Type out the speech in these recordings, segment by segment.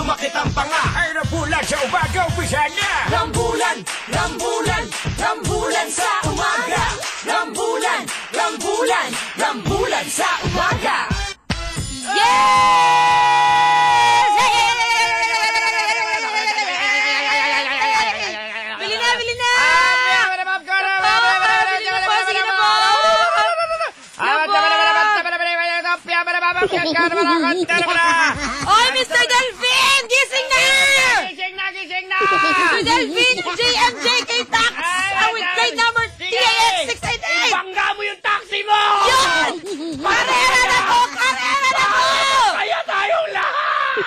sumakit ang panga. Ay rambulan sa umaga, umpisa na. Rambulan, rambulan, rambulan sa umaga. Rambulan, rambulan, rambulan sa umaga. Yes! Bili na, bili na! Sige na po! Oy, Mr. Delphine! Gising na! Gising na, gising na! Mr. Delphine! JMJK Tax! With plate number TAX688! Ibangga mo yung taxi mo! Yun! Karera na po! Karera na po! Kaya tayong lahat!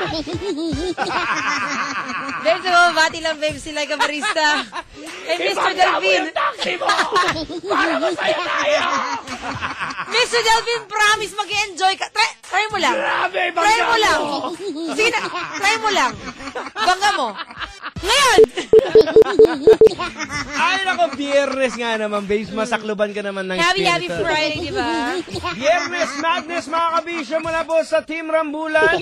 Babes, bumabati lang, babes, sila ka barista. Eh, Mr. Ibangga mo Delphine! yung taxi mo! Para masaya tayo! Mr. Delphine, promise mag-enjoy ka. Try mo lang. Grabe, Try bangga mo lang. Sige na, try mo lang. Bangga mo. Ngayon! Ay, nako, Biyernes nga naman, babes. Masakluban ka naman ng Happy spirito. Friday, di ba? Biyernes Madness, mga kabisyo, mula po sa Team Rambulan.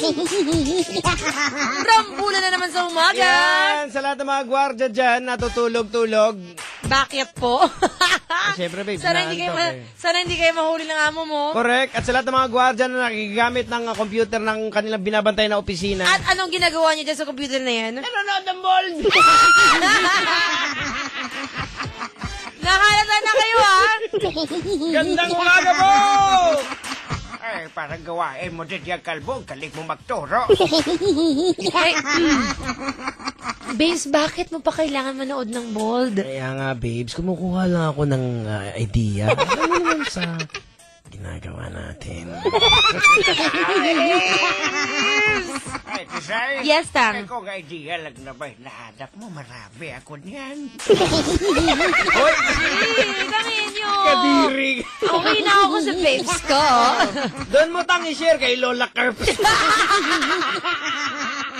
Rambulan na naman sa umaga. Yan, sa lahat ng mga gwardiya dyan, natutulog-tulog. Bakit po? Siyempre, babes, Sana hindi kayo mahuli ng amo mo. Correct. At sa lahat ng mga gwardiya na nakigamit ng computer ng kanilang binabantay na opisina. At anong ginagawa niyo dyan sa computer na yan? Nanonood ng ball! Nakalata na kayo, ha? Gandang umaga po! Ay, parang gawain mo din yung kalbo. Galing mo magturo. Ay, babes, bakit mo pa kailangan manood ng bold? Kaya nga, babes, kumukuha lang ako ng idea. Ano naman sa ginagawa natin? Ay, Tisay. Yes, Tang. Ay, kung idea lang na ba hinahanap mo, marami ako niyan. Hoy! Tangin nyo! Kadiri! Uwi na ako sa babes ko. Doon mo tang i-share kay Lola Carps.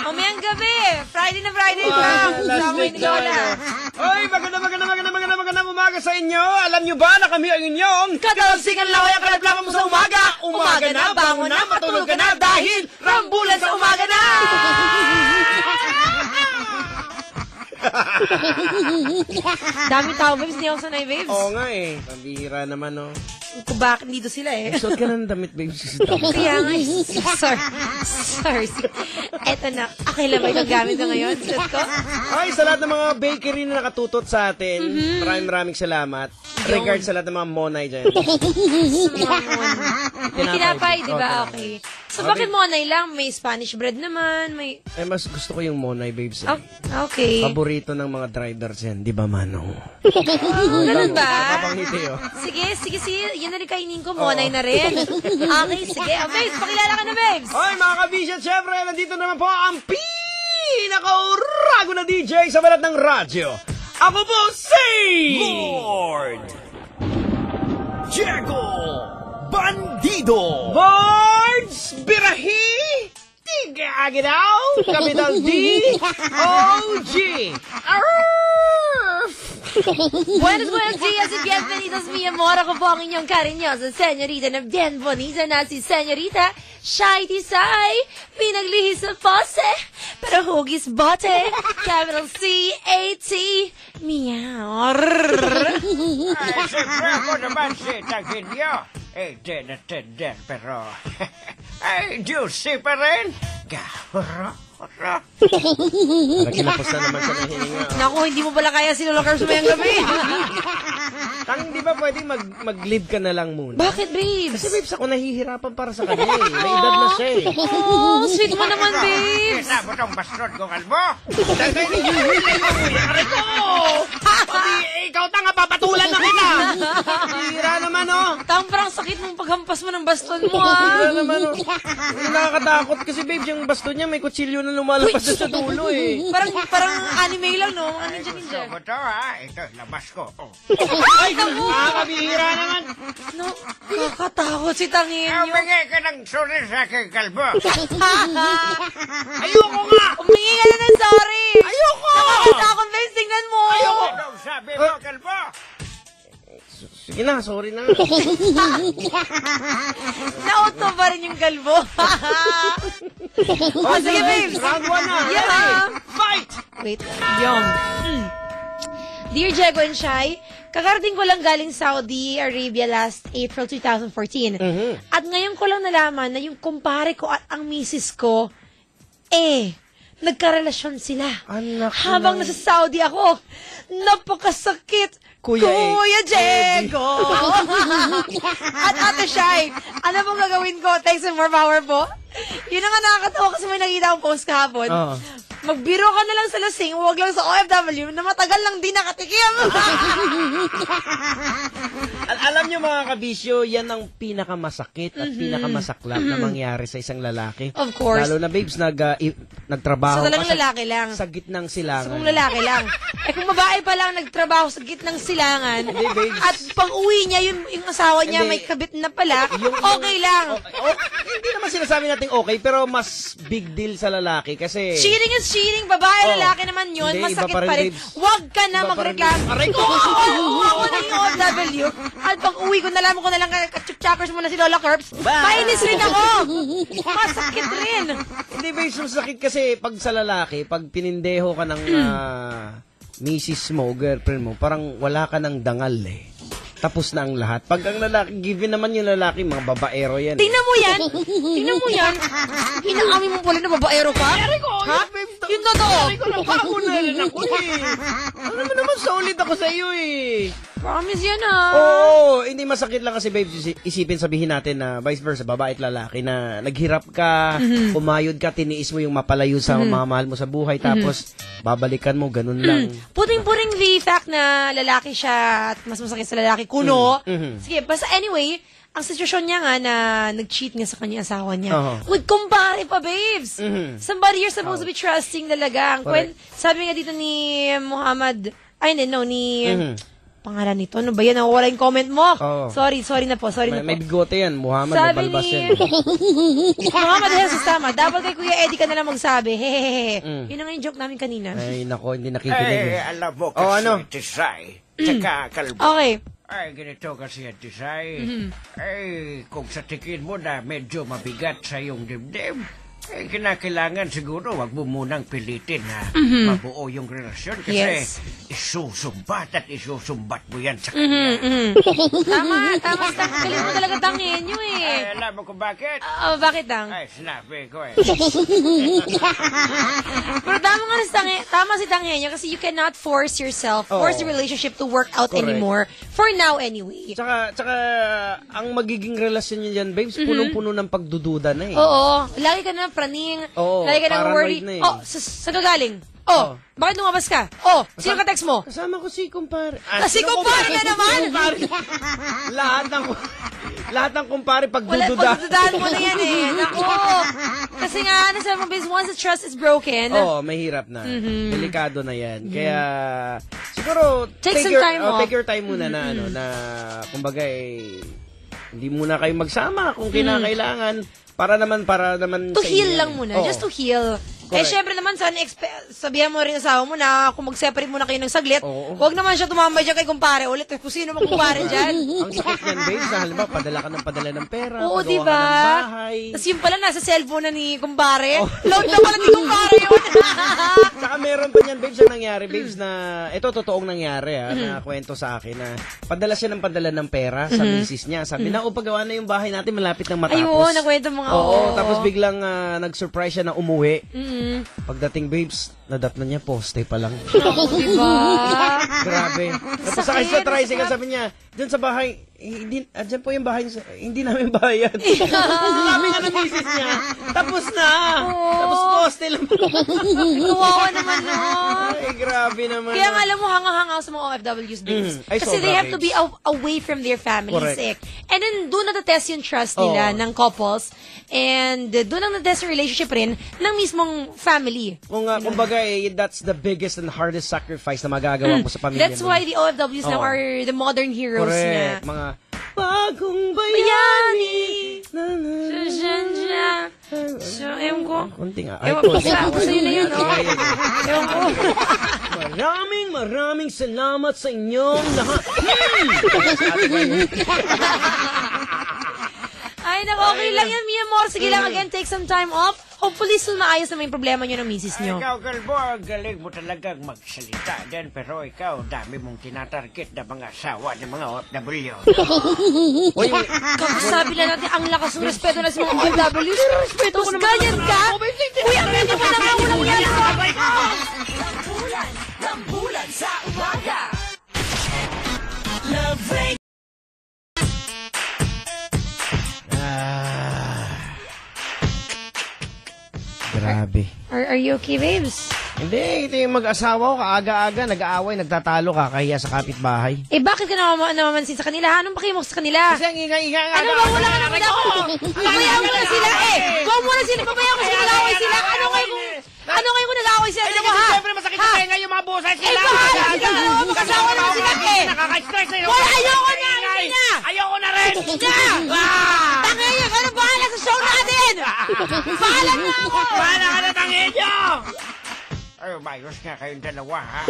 Mamayang gabi. Friday na Friday, Tang. Sama ni Lola. Hoy, magandang umaga sa inyo. Alam nyo ba na kami ang inyong Katalsingan lang kaya kalaplangan mo sa umaga. Umaga na, bangon na, matulog ka na dahil rambulan sa umaga na! Dami tao, babes. Hindi ako sanay, babes. Oo nga eh. Pambihira naman, no? Kung bakit dito sila eh. Suot ka ng damit, babes. Kaya nga, sorry. Eto na, okay lang ba itong gamit ko ngayon? Suot ko? Ay, sa lahat ng mga bakery na nakatutot sa atin, maraming salamat. Regards sa lahat ng mga monay dyan. May tinapay, di ba? Okay. Okay. So, bakit monay lang? May Spanish bread naman, may... Eh, mas gusto ko yung monay, babes. Oh, okay. Paborito ng mga drivers yan, di ba, Manong? Ganun ba? Kapangiti, oh. Sige. Yan na rin kainin ko, monay na rin. Okay, sige. Oh, babes, pakilala ka na, babes. Hoy, mga kabisyan, syempre, nandito naman po ang pinaka-urago na DJ sa balat ng radyo. Ako po si... Lord Diego Bandido. Bards Birahi Tigaginaw Capital D O-G Buenos días y bienvenidos, mi amor. Ako po ang inyong karinyosa señorita na bien bonita na si señorita Shy Tisay. Pinaglihis sa pose, pero hugis bote. Capital C-A-T. Meow. Ay, siyempre ako naman si Tagilio. Eh, den, pero... ay, juicy pa rin. Gahoro. Para kinapos na naman siya ng hininga. Naku, hindi mo pala kaya si Lola Carbs mayang gabi. Tang, di ba pwede mag-leave ka na lang muna? Bakit, babes? Kasi babes, ako nahihirapan para sa kanya eh. May edad na siya eh. Oh, sweet mo naman, babes. Kita mo tong bastard ko, kalbo. Ikaw tanga, papatulan na kita! Hira naman oh! Tang, parang sakit mong paghampas mo ng baston mo, ah. Hira naman oh! Nakakatakot kasi babes, yung baston niya may kutsilyo na lumalabas sa dulo eh. Parang anime lang, no? Mga ninja-ninja. Gusto ko to, ha? Ito, labas ko. Oh. Ay, nakakabihira naman! No, kakatakot si Tangin nyo. Humingi ka ng sorry sa aking kalbo. Ayoko nga! Umingi ka na ng sorry. Ayoko! Nakakatakot, babes. Tingnan mo. Ayoko! Anong sabi mo, kalbo? Sige na, sorry na. Nauto pa rin yung kalbo. Oh, sige, babes. Round 1 na. Yeah. Ready? Fight! Wait, yung. Dear Jego and Shai, kakarating ko lang galing Saudi Arabia last April 2014. At ngayon ko lang nalaman na yung kumpare ko at ang misis ko, nagkarelasyon sila. Anak Habang nasa Saudi ako, napakasakit. Kuya Jego! At Ate Shai, ano pong gagawin ko? Thanks and more power po. Yun ang nga nakakatawa kasi may nakita akong post kahapon. Magbiro ka na lang sa lasing, huwag lang sa OFW na matagal lang din nakatikim. Alam nyo mga kabisyo, yan ang pinakamasakit at pinakamasaklap na mangyari sa isang lalaki. Of course. Lalo na babes, nagtrabaho So talagang ka lalaki lang. sa gitnang silangan. So kung lalaki lang. Kung babae pa lang nagtrabaho sa gitnang silangan, Hindi, babes. at pag uwi niya, yung asawa niya Hindi. may kabit na pala, okay lang. Hindi naman sinasabi natin okay, pero mas big deal sa lalaki kasi... Cheating is cheating, babae, lalaki naman yun, Hindi, masakit iba pa rin, pa rin. babes. Huwag ka na Iba pa rin, magreklamo. babes. Aray ko! Ako na yung OFW. At pag uwi ko, nalaman ko na lang kachup-chakers mo na si Lola Curbs. Mainis rin ako. Masakit rin. Hindi ba yung sakit kasi pag sa lalaki, pag pinindeho ka ng misis mo, girlfriend mo, parang wala ka ng dangal eh. Tapos na ang lahat. Pag ang lalaki, given naman yung lalaki, mga babaero yan. Tingnan mo yan. Tingnan mo yan. Inaamin mo pala na babaero ka? Ha? Yun na to. Ako na rin ako eh. Ano naman solid ako sa iyo eh. Promise yan Oo, hindi masakit lang kasi babe, isipin sabihin natin na vice versa, babae at lalaki na naghirap ka, kumayod ka, tiniis mo yung mapalayo sa mga mahal mo sa buhay, tapos babalikan mo, ganun lang. Puting-puting the fact na lalaki siya at mas masakit sa lalaki, kuno. Sige, basta anyway, ang sitwasyon niya nga na nag-cheat nga sa kanyang asawa niya. With kumpare pa, babes. Somebody you're supposed to be trusting talaga. Sabi nga dito ni Muhammad, pangalan nito. Ano ba yan? Nawawala yung comment mo. Sorry na po. May bigote yan, Muhammad, Sabi may balbas ni yan. Muhammad Jesus tama. Dapat kay Kuya Eddie ka na lang magsabi. Hehehe. Yun na nga yung joke namin kanina. Ay, nako, hindi nakikinig. Alam mo kasi, ano? Tisay, tsaka kalbo. Okay. Ay, ganito kasi yan, Tisay. Ay, kung sa tingin mo na medyo mabigat sa iyong dibdib, eh, kinakailangan siguro wag mo munang pilitin na mabuo yung relasyon kasi isusumbat mo yan sa kanya. Tama. Galing mo talaga tangin nyo eh. Ay, alam mo kung bakit? Bakit lang? Ay, sinabi ko eh. Pero tama si Tanghenyo kasi you cannot force the relationship to work out anymore. For now anyway. Tsaka, ang magiging relasyon niyo dyan, babes, punong-puno ng pagdududa na eh. Oo. Lagi ka na praning. Lagi ka na worry. paranoid na eh. Saan ka galing? Bakit lumabas ka? Sino ka text mo? Kasama ko si kumpare. Si kumpare na naman! Lahat ng kumpare Wala, pagdududa. pagdudahan mo na yan eh. Naku. Kasi nga, sabi mo, once the trust is broken, Mahirap na. Delikado na yan. Kaya, siguro, Take some time off. take your time muna na, na, kumbaga hindi muna kayo magsama kung kinakailangan. Para naman to sa heal inyo. lang muna. Just to heal. Correct. Syempre naman, sabihan mo rin asawa mo na kung mag-separate muna kayo ng saglit, Oo. huwag naman siya tumambay dyan kay kumpare ulit. Kung sino mang kumpare dyan. Ang sakit niyan, babes, na halimbawa, padala ng pera, Oo, pagawa diba? ka ng bahay. Tapos yun pala, nasa cellphone na ni kumpare. Load na pala ni kumpare yun. Saka meron pa niyan, babes, ang nangyari, babes, na, ito totoong nangyari, na kwento sa akin, na padala ng pera sa misis niya. Sabi na, pagawa na yung bahay natin, malapit ng matapos. Ayun, nakwento mga Tapos biglang nag-surprise siya na umuwi. Pagdating, babes, nadatnan niya, poste pa lang. Diba? Grabe. Tapos sakay sa tricycle, sabi niya, dyan sa bahay, dyan po yung bahay, hindi namin bayan. Sabi nga ng misis niya, tapos na. Tapos poste lang. Kawawa naman nun. Ay, grabe naman. Kaya nga alam mo, hanga-hanga sa mga OFWs, babes. Ay, Kasi sobra, they have to babes. be away from their families. Correct. And then, doon na-test yung trust nila ng couples. And doon ang na-test yung relationship rin ng mismong family. Kumbaga, that's the biggest and hardest sacrifice na magagawa mo sa pamilya That's mo. why the OFWs now are the modern heroes Correct. na. Mga bagong Bayani! bayani. So, ewan ko. Kunti nga. Ewan ko sa yun na yun, no? Ewan ko. Maraming salamat sa inyong lahat. Ay, naku, okay lang yan, Mia Moore. Sige lang, again, take some time off. hopefully soon maayos na may problema nyo ng misis nyo. Ikaw, Kalbo, ang galing mo talagang magsalita din. Pero ikaw, dami mong tinatarget na mga asawa ng mga OFW. Uy, Sabi na natin, ang lakas ng respeto na sa mga OFWs. Tapos ganyan ka? Uy, ang ganyan mo naman, walang yan sa Rambulan sa umaga. Love Radio. grabe. Are you okay, babes? Hindi, ito yung mag-asawa ko, kaaga-aga, nag-aaway, nagtatalo, kakahiya sa kapitbahay. Bakit ka namamansin sa kanila? Anong paki mo sa kanila? Kasi ang ingay-ingay nga. Ano ba? Wala ka naman ako. Pabayaan mo na sila Huwag mo na sila. Pabayaan mo sila. Nag-away sila. Ano ngayon kung nag-away sila? Ano ba ha? Siyempre masakit sa tenga yung mga busay sila. Mag-asawa naman sila Nakaka-stress na yun. Wala, ayoko na. Ayoko na rin. Tangin, ano bahala sa show natin? Bahala na ako. Bahala ka na, tangin nyo! Ay, umayos nga kayong dalawa, ha?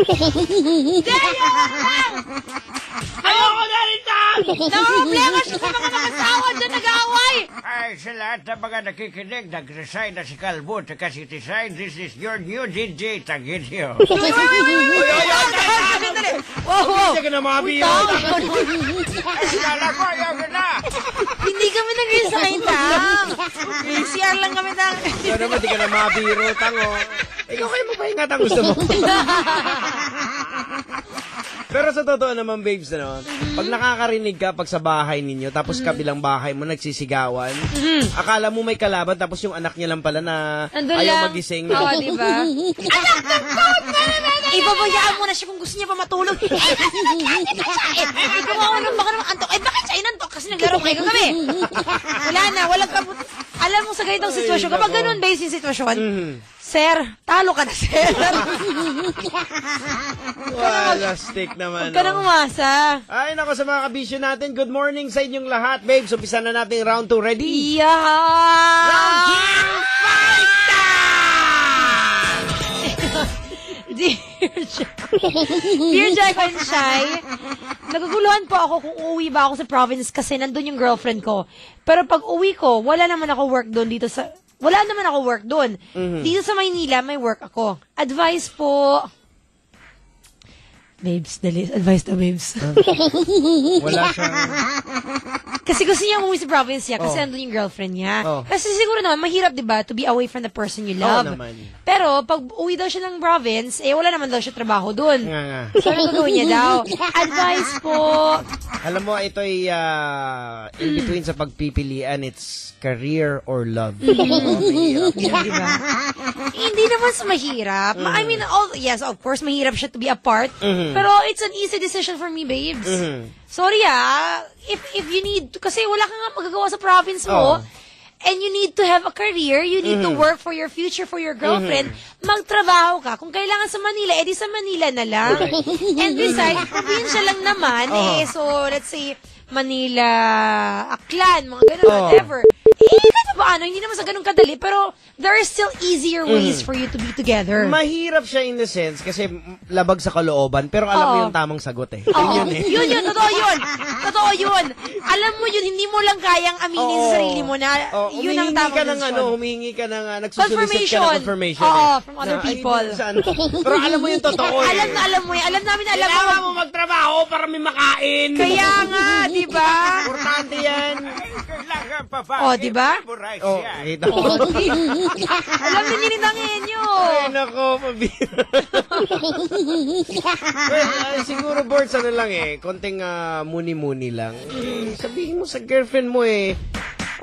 Ayoko na rin, Tang! Problema siya sa mga mag-asawa dyan nag-away. Ay, sa lahat ng mga nakikinig, nag-resign na si Calvo at si Tisign. This is your new DJ, tangin nyo. Wow. Hindi ka na mabiro. Ay, kala ko, ayoko na. Hindi kami nag-resign, Tang. CR lang kami, Tang. Ikaw naman, di ka na mabiro, tango. Ikaw kayo mapahinga, tang gusto mo. Pero sa totoo naman, babes, ano, pag nakakarinig ka pag sa bahay ninyo, tapos kabilang bahay mo nagsisigawan, akala mo may kalaban, tapos yung anak niya lang pala na Andun ayaw lang. magising. Oo, diba? Ibabayaan mo na siya kung gusto niya pa matulog. Ikaw ako nang baka naman antok. Bakit siya inantok? Kasi naglaro kayo kagabi. Wala na, walang kabut. Alam mo sa ganitong sitwasyon, kapag ganun base yung sitwasyon, Sir, talo ka na, sir. Wala, stick naman. Huwag ka nang umasa. Ay, nako sa mga kabisyo natin, good morning sa inyong lahat. Babes, umpisa na natin round 2. Ready? Dear Jack and Shy, naguguluhan po ako kung uuwi ba ako sa province kasi nandun yung girlfriend ko. Pero pag uwi ko, wala naman ako work doon dito sa... Wala naman ako work doon. Dito sa Maynila, may work ako. Advice po... Babes, dali. Advice na, babes. Wala siyang... Kasi gusto niya umuwi sa province niya kasi Oh. nandun yung girlfriend niya. Oh. Kasi siguro naman, mahirap, diba, to be away from the person you love. naman. Pero, pag uwi daw siya ng province, wala naman daw siya trabaho dun. Nga. So, ano gagawin niya daw? Advice po. Alam mo, ito ay in between sa pagpipilian, it's career or love. Mahirap yan. Diba? Hindi naman sa mahirap. I mean, yes, of course, mahirap siya to be apart. Pero, it's an easy decision for me, babes. Sorry if you need, kasi wala ka nga magagawa sa province mo, and you need to have a career, you need to work for your future, for your girlfriend, magtrabaho ka. Kung kailangan sa Manila, edi sa Manila na lang. And besides, probinsya lang naman, so let's say, Manila, Aklan, mga ganun, whatever. Kahit paano, hindi naman sa ganun kadali, pero there are still easier ways for you to be together. Mahirap siya in the sense kasi labag sa kalooban, pero alam mo yung tamang sagot eh. Oo. Yun eh. Yun, totoo yun. Totoo yun. Alam mo yun, hindi mo lang kayang aminin sa sarili mo na yun ang tamang desisyon. Humingi ka ng, nagsusulisit ka ng confirmation. Oo, eh. from other Na, ay, people. saan? Pero alam mo yung totoo eh. Alam mo yan. Alam namin, alam mo. Kailangan mo magtrabaho para may makain. Kaya nga, di ba? Importante yan. Kailangan pa ba? Oh, di ba? Oh, kita mo. Alam niyo, nilinangin nyo. Ay, nako, pabira. Well, siguro, Bords, ano lang konting muni-muni lang. Sabihin mo sa girlfriend mo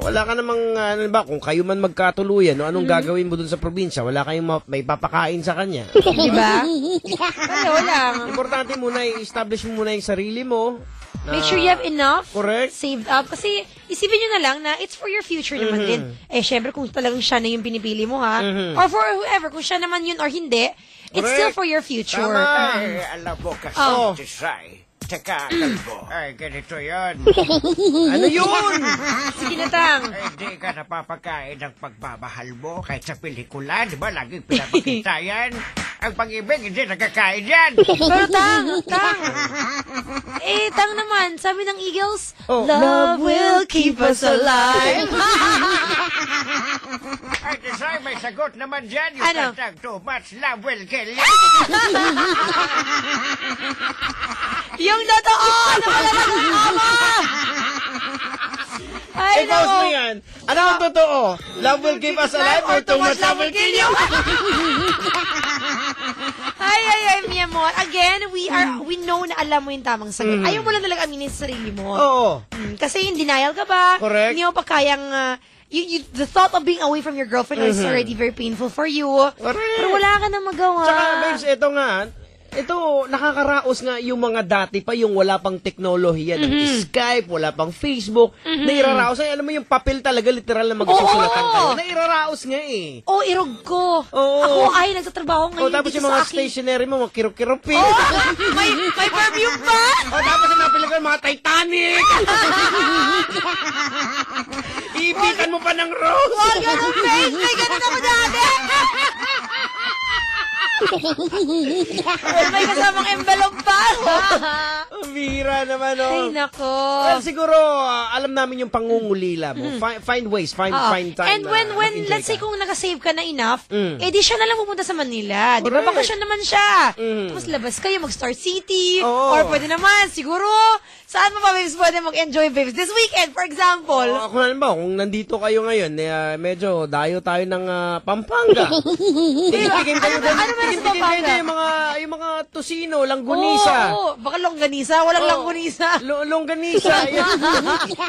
wala ka namang, ano ba, kung kayo man magkatuluyan, anong gagawin mo dun sa probinsya? Wala kayong may papakain sa kanya. Di ba? Pareho lang. Importante muna, i-establish mo muna yung sarili mo. Make sure you have enough Correct. saved up. Kasi, isipin nyo na lang na it's for your future naman din. Syempre, kung talagang siya na yung pinipili mo, ha? Or for whoever, kung siya naman yun or hindi, it's Correct. still for your future. Tama. Ay, alam mo kasi, Tisay. Teka, Kalbo. Ay, ganito yun. Ano yun? Sige na, Tang. Ay, hindi ka napapakain ng pagmamahal mo kahit sa pelikula, di ba? Laging pinapakita yan. Ang pag-ibig, hindi nakakain yan. Pero Tang. Tang naman, sabi ng Eagles, love will keep us alive. Ay, Tisay, may sagot naman dyan. Yung Ano? kantang too much love will kill you. Yung totoo! Nakalala ng ama! Ay, Pause mo nako. yan. Ano ang totoo? Love will keep us alive or too much love will kill you? Ay, mi amor. Again, we know na alam mo yung tamang sagot. Ayaw mo lang talaga aminin sa sarili mo. Oo. Kasi in denial ka ba? Correct. Hindi mo pa kayang, the thought of being away from your girlfriend is already very painful for you. Correct. Pero wala ka na magawa. Tsaka, babes, ito, nakakaraos nga yung mga dati pa, yung wala pang teknolohiya ng Skype, wala pang Facebook, nairaraos. Ay, alam mo yung papel talaga, literal na magsusulatan kayo. Nairaraos nga eh. Irog ko. Oo. Ako ay nagtatrabaho ngayon Tapos dito yung mga sa akin. stationery mo, mga kirop-kirop eh. May perfume pa? Tapos yung napiligan, mga Titanic. Ibigan mo pa ng rose. Wag ganun, face. May ganun ako dati. May kasamang envelope pa. Bira naman, oh. Ay, nako. Well, siguro, alam namin yung pangungulila mo. Find ways, find time. And when mag-enjoy let's say ka. kung nakasave ka na enough, di siya na lang pupunta sa Manila. Di ba, Correct. bakasyon naman siya. Tapos labas kayo, mag-Star City. Oo. Or pwede naman, siguro, saan mo ba, babes, pwede mag-enjoy, babes? This weekend, for example. Ako na ba, kung nandito kayo ngayon, medyo dayo tayo ng Pampanga. Tigil-tigil kayo doon. Ano meron sa Tigil-tigil Pampanga? kayo yung mga tusino, langgunisa. Oo, baka longganisa. Walang langgunisa. Longganisa.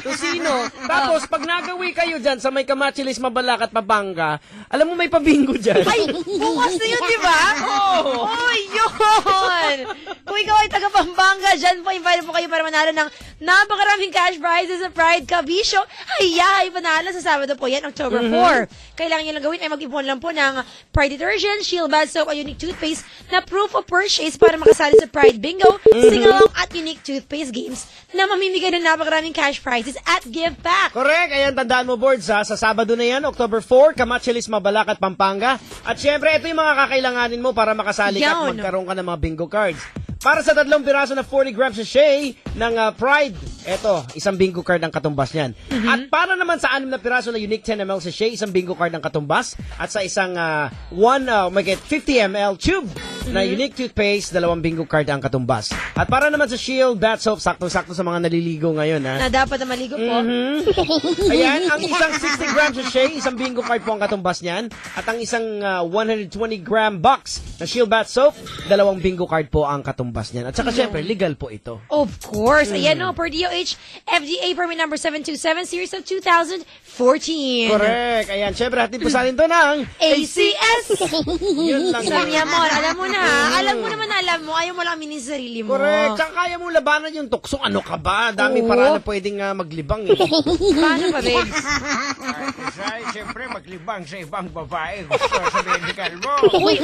Tusino. Tapos, pag nagawi kayo dyan sa may Kamachilis, Mabalacat, Pampanga, alam mo may pabingo dyan. Ay, bukas na yun, di ba? Oo. Oh, yun! Kung ikaw ay taga Pampanga, dyan po, invite po kayo para manalo ng napakaraming cash prizes sa Pride Kabisyo. Ay, panalo sa Sabado po yan, October 4. Kailangan nyo lang gawin ay mag-ipon lang po ng Pride Detergent, Shield Bath Soap, at Unique Toothpaste na proof of purchase para makasali sa Pride Bingo, sing-along at Unique Toothpaste Games na mamimigay ng napakaraming cash prizes at give back. Correct. Ayan, tandaan mo, boards, ha? Sa Sabado na yan, October 4, Kamachilis, Mabalacat, Pampanga. At syempre, ito yung mga kakailanganin mo para makasali ka at Yan. magkaroon ka ng mga bingo cards. Para sa 3 piraso na 40 grams sachet ng Pride, eto, isang bingo card ang katumbas niyan. At para naman sa 6 na piraso na unique 10 ml sachet, isang bingo card ang katumbas. At sa isang 50 ml tube na unique toothpaste, 2 bingo card ang katumbas. At para naman sa Shield Bath Soap, sakto-sakto sa mga naliligo ngayon, ha? Na dapat na maligo po. Ayan, ang isang 60 grams sachet, isang bingo card po ang katumbas niyan. At ang isang 120 gram box na Shield Bath Soap, 2 bingo card po ang katumbas niyan. At saka syempre, legal po ito. Of course. Ayan no, per DOH, FDA permit number 727, series of 2014. Correct. Ayan, syempre, hatid po sa atin to ng ACS! Yun lang. Sabi niya, Mon, alam mo na ha? Alam mo naman na alam mo, ayaw mo lang aminin sa sarili mo. Correct. Tsaka kaya mo labanan yung tukso. Ano ka ba? Dami Oo. para na pwedeng maglibang eh. Paano ba, babes? Tisay, siyempre maglibang sa ibang babae. Gusto sa medical mo. Uy!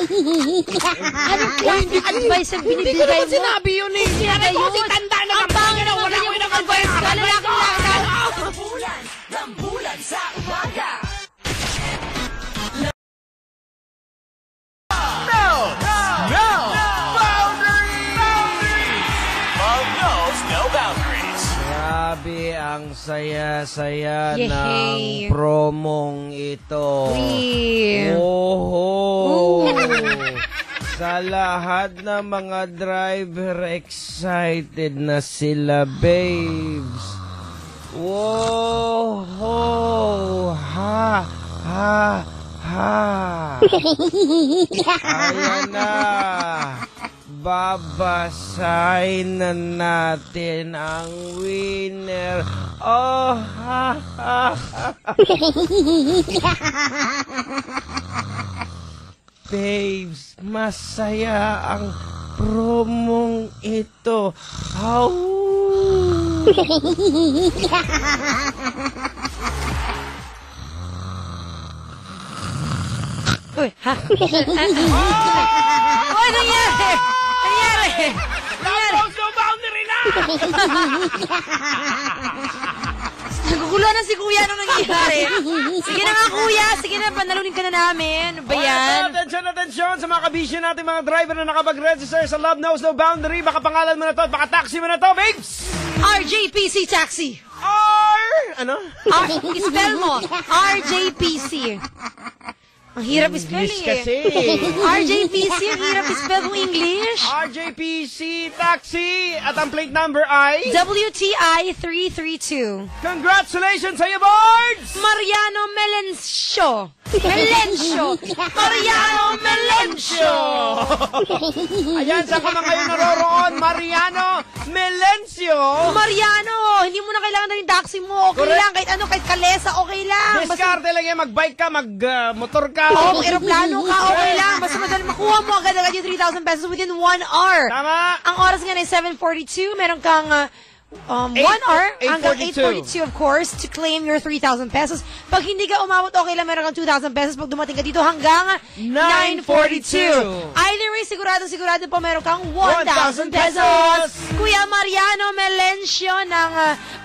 Ano klaseng advice ang binibigay mo? Sinabi yun eh. Sinabi ko si tanda na ang pangin na wala ko yung advice ka. Lalaki lang. Rambulan sa umaga. Grabe ang saya-saya Yehey. ng promong ito. Uy. Oh, sa lahat ng mga driver, excited na sila, babes. Wow! Ha! Ha! Ha! Ayan na! Babasahin na natin ang winner. Oh! Ha! Ha! Ha! Babes, masaya ang promong ito. How? Uy, ha? Uy, nangyari! Nangyari! Nangyari! No boundary na! Nagugulo na si Kuya nung nangyayari. Sige na nga, Kuya. Sige na, panalunin ka na namin. Ano ba yan? Attention sa mga kabisyo natin, mga driver na nakapag-register sa Love Knows No Boundary. Baka pangalan mo na to at baka taxi mo na to, babes! RJPC Taxi. Ano? Spell mo. RJPC. Ang hirap spell English eh. kasi. RJPC, ang hirap spell ng English. RJPC Taxi at ang plate number ay... WTI 332. Congratulations sa iyo, boards! Mariano Melencio. Mariano Melencio. Ayan, sa ka ngayon naroroon, Mariano Melencio. Mariano, hindi mo na kailangan na yung taxi mo. Okay Correct. lang, kahit ano, kahit kalesa, okay lang. Diskarte lang yan, mag-bike ka, mag-motor ka. Oo, aeroplano ka, okay lang. Basta madali makuha mo agad-agad yung 3,000 pesos within 1 hour. Tama. Ang oras nga ay 7:42. Meron kang 1 hour hanggang 8:42 of course to claim your 3,000 pesos. Pag hindi ka umabot, okay lang, meron kang 2,000 pesos pag dumating ka dito hanggang 9:42. Either way, sigurado po meron kang 1,000 pesos. Kuya Mariano Melencio ng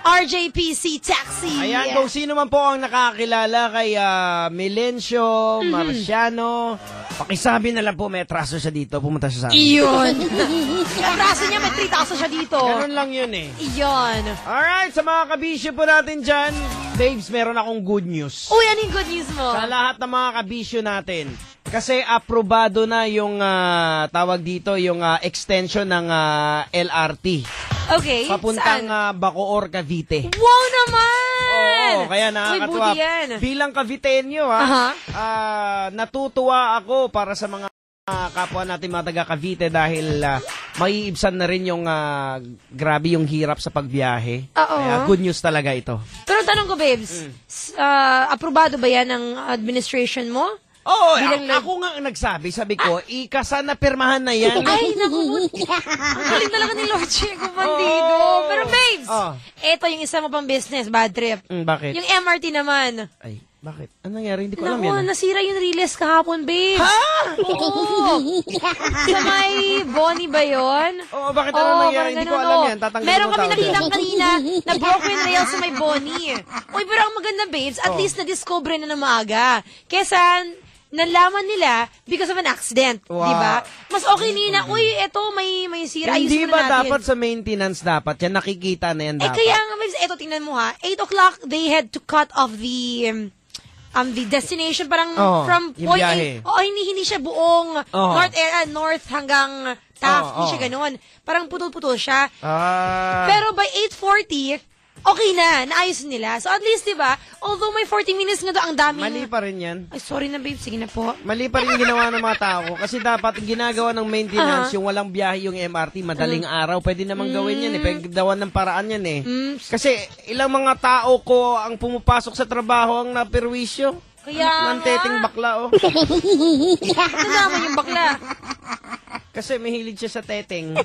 RJPC Taxi. Ayan, kung sino man po ang nakakilala kay Melencio, Marciano, pakisabi na lang po may atraso siya dito, pumunta siya sa amin. Iyon. Ang raso niya, may 3,000 siya dito. Ganun lang yun eh. Iyon. Alright, sa mga kabisyo po natin dyan, babes, meron akong good news. Uy, ano yung good news mo? Sa lahat ng mga kabisyo natin. Kasi aprobado na yung tawag dito, yung extension ng LRT. Okay, Papuntang saan? Bacoor, Cavite. Wow naman! Oo, kaya nakakatuwa. Uy, buti yan. Bilang Caviteño, natutuwa ako para sa mga kapwa natin mga taga Cavite dahil maiibsan na rin yung grabe yung hirap sa pagbiyahe. Oo. Kaya good news talaga ito. Pero tanong ko, babes, aprobado ba yan ng administration mo? Oo, Bilang ako nga ang nagsabi, sabi ko, ikasa na pirmahan na yan. Ay, naku, ang galing talaga ni Lord Chico Bandido. Oo. Pero babes, Oo. eto yung isa mo pang business, bad trip. Bakit? Yung MRT naman. Ay, bakit? Ano nangyari? Hindi ko alam Naku, yan. nasira yung Riles kahapon, babes. Oo. Sa may Bonnie ba yun? Oo, bakit ano nangyari? parang Hindi ko ganun, alam oo. yan. Tatanggalin Meron mo kami tao dyan. nakitang kanina na broken rail sa may Bonnie. Uy, pero ang maganda, babes, at least na-discover na ng maaga. Kesa nalaman nila because of an accident, Wow. di ba? Mas okay nila, uy, eto may sira, Hindi ayusin ba na natin. dapat sa maintenance dapat? Yan, nakikita na yan Eh dapat. kaya nga, babes, eto tingnan mo ha, 8 o'clock they had to cut off the destination parang Oo, from yung point biyahe. A. Hindi siya buong Oo. north hanggang Taft, Oo, hindi siya ganun. Parang putol-putol siya. Pero by 8:40, okay na, naayos nila. So at least, di ba, although may 40 minutes nga doon, ang dami. Mali pa rin yan. Ay, sorry na, babe. Sige na po. Mali pa rin ginawa ng mga tao. Kasi dapat ginagawa ng maintenance, yung walang biyahe yung MRT, madaling araw. Pwede namang gawin yan eh. Pwede gawan ng paraan yan eh. Kasi ilang mga tao ko ang pumupasok sa trabaho ang naperwisyo. Kaya Nanteting bakla oh. Ito naman yung bakla. Kasi mahilig siya sa teteng.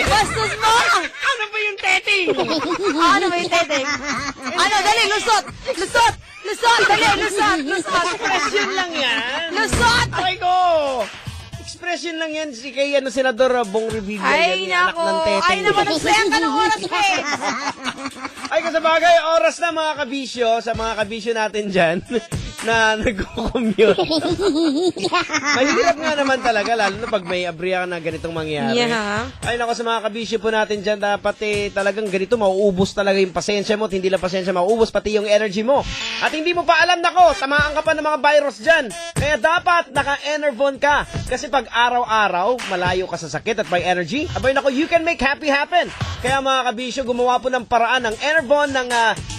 Bastos mo! Ano ba yung teteng? Ano ba yung teteng? Ano, dali, lusot! Lusot! Lusot! Dali, lusot! Lusot! Expression lang yan. Lusot! Aray ko! Expression lang yan si kay Senador Bong Revilla. Ay, yan, anak nako. ng teteng. Ay, naman, nagsayang ka ng oras, babe. Ay, kasabagay, oras na mga kabisyo, sa mga kabisyo natin dyan, na nag-commute. Mahirap nga naman talaga, lalo na pag may abriya na ganitong mangyari. Yeah. Ay, nako, sa mga kabisyo po natin dyan, dapat talagang ganito, mauubos talaga yung pasensya mo, at hindi lang pasensya, mauubos pati yung energy mo. At hindi mo pa alam, nako, tamaan ka pa ng mga virus dyan. Kaya dapat naka-Enervon ka. Kasi pag araw-araw, malayo ka sa sakit at may energy, abay nako, you can make happy happen. Kaya mga kabisyo, gumawa po ng paraan ng Enervon ng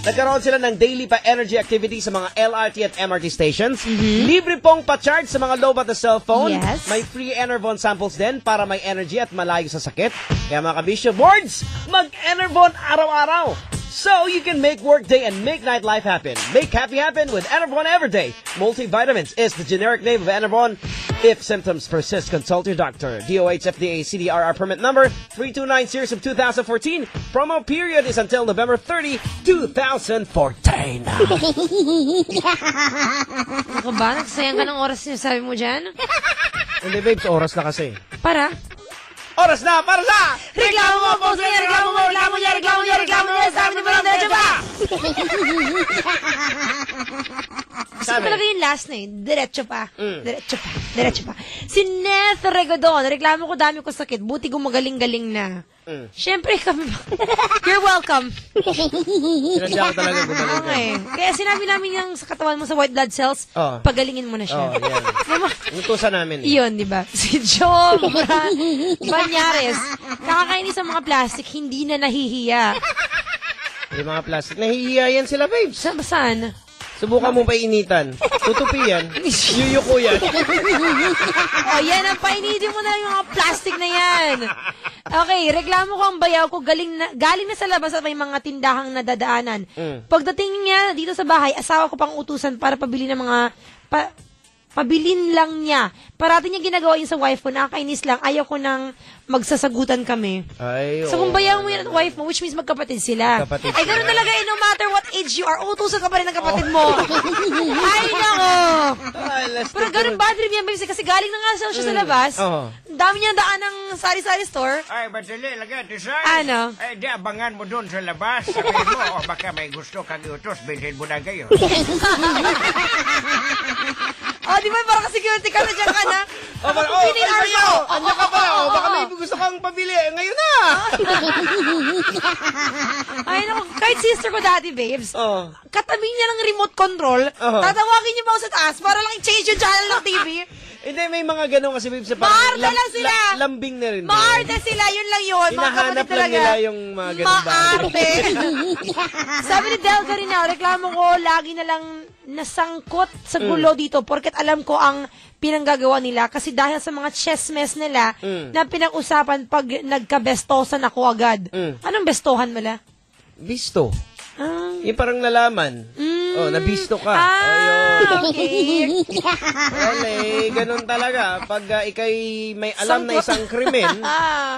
nagkaroon sila ng daily pa-energy activity sa mga LRT at MRT stations. Libre pong pa-charge sa mga low-bat na cellphone. Yes. May free Enervon samples din para may energy at malayo sa sakit. Kaya mga kabisyo, boards, mag-Enervon araw-araw. So you can make workday and make nightlife happen. Make happy happen with Enervon Everyday. Multivitamins is the generic name of Enervon. If symptoms persist, consult your doctor. DOH FDA CDRR permit number 329 series of 2014. Promo period is until November 30, 2014. Ako ba? Nagsayang ka ng oras niyo, sabi mo dyan? Hindi babes, oras na kasi. Para? Oras na para sa Reklamo mo, puso niya, reklamo mo, reklamo niya, reklamo niya, reklamo niya, sabi ni Parang Diretso pa! Gusto ko talaga yung last na yun, diretso pa, diretso pa, diretso pa. Si Neth Regodon, reklamo ko dami ko sakit, buti gumagaling-galing na. Siyempre kami ba? You're welcome. Sinadya ko talaga gumaling. Okay. Kaya sinabi namin yung sa katawan mo sa white blood cells, Oh. pagalingin mo na siya. Oh, yan. Inutusan namin. Iyon, di ba? Si Joe Banyares, kakakainis sa mga plastic, hindi na nahihiya. Yung mga plastic, nahihiya yan sila, babes. Saan? Subukan mo painitan. Tutupi yan. Yuyuko yan. O, yan ang painitin mo na yung mga plastic na yan. Okay, reklamo ko ang bayaw ko, galing na sa labas at may mga tindahang nadadaanan. Pagdating niya dito sa bahay, asawa ko pang utusan para pabili ng mga pabilin lang niya. Parati niya ginagawa yun sa wife ko, nakakainis lang, ayaw ko nang magsasagutan kami. Ay, So kung bayaw mo yun at wife mo, which means magkapatid sila. Kapatid Ay, ganun sila. talaga eh, no matter what age you are, utusan ka pa rin ng kapatid mo. Ay, nako. Pero ganun bad trip yan, babe, kasi galing na nga siya sa labas. Oo. Ang dami niya daan ng sari-sari store. Ay, madali lang yan, Tisay. Ano? Ay, di abangan mo doon sa labas. Sabihin mo, baka may gusto kang iutos, bilhin mo na kayo. Oh, di ba parang security ka na dyan ka na? Ako piling arso. Ano ka pa? Baka may gusto kang pabili. Ngayon na! Ay, naku, kahit sister ko dati, babes, Oh. katabi niya ng remote control, Oo. tatawagin niya pa ako sa taas para lang i-change yung channel ng TV. Hindi, may mga ganun kasi, babe, sa Maarte lang sila. lambing na rin. Maarte sila, yun lang yun. Mga Hinahanap kapatid lang talaga. nila yung mga ganun Maarte. Sabi ni Del Carina, reklamo ko, lagi na lang nasangkot sa gulo dito porket alam ko ang pinanggagawa nila kasi dahil sa mga chessmes nila na pinag-usapan pag nagkabestosan ako agad. Anong bestohan mala? Bisto. Ah. Yung parang nalaman. Oh, nabisto ka. Okay. Okay, ganun talaga. Pag ikay may alam na isang krimen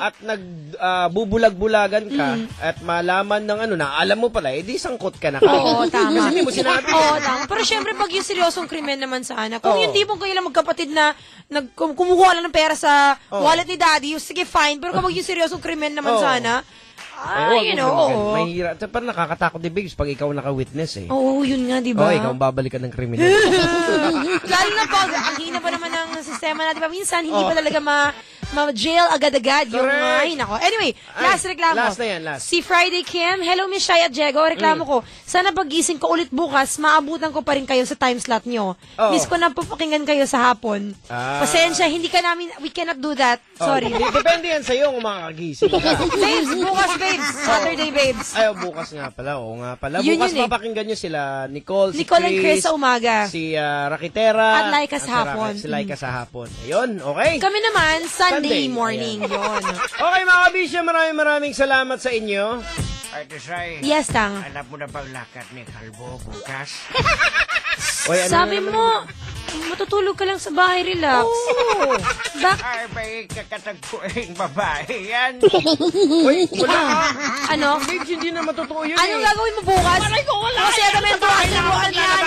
at nagbubulag-bulagan ka at malaman ng ano na, alam mo pala, edi sangkot ka na. Oo, tama. Kasi hindi mo sinabi. Oo, tama. Pero syempre, pag yung seryosong krimen naman sana, kung yung tipong kayo lang magkapatid na kumukuha lang ng pera sa wallet ni daddy, sige, fine. Pero kapag yung seryosong krimen naman sana, you know, oo. Mahirap. Parang nakakatakot din, babes, pag ikaw naka-witness eh. Oo, yun nga, di Oh, ba? ikaw ang babalikan ng kriminal. Lalo na pag, ang hina pa naman ng sistema natin, minsan hindi pa talaga ma-jail agad-agad yung mga, ay, nako. Anyway, last reklamo. Last na yan, last. Si Friday Kim, hello Miss Shai at Diego, reklamo ko, sana pagising ko ulit bukas, maabutan ko pa rin kayo sa time slot nyo. Oo. Miss ko na papakinggan kayo sa hapon. Pasensya, hindi ka namin, we cannot do that. Sorry. Depende yan sa'yo kung makakagising ka. Babes, bukas babes. Saturday babes. Ay, bukas nga pala. Oo nga pala. Yun Bukas yun eh. mapakinggan nyo sila Nicole, Nicole and Chris sa umaga. si Rakitera. At Laika sa hapon. Si Laika sa hapon. Ayun, okay. Kami naman, Sunday Sunday, morning yon. Okay mga kabisya, maraming salamat sa inyo. Ay, Tisay. Yes, Tang. Alam mo na bang lakad ni Kalbo bukas? Oy, ano Sabi naman? mo, matutulog ka lang sa bahay, relax. Oo. Ay, may kakatagpuing babae yan. Uy, wala. Ano? Babes, hindi na matotoo yun Anong eh. gagawin mo bukas? Kasi ito may tuwas na buwan yan.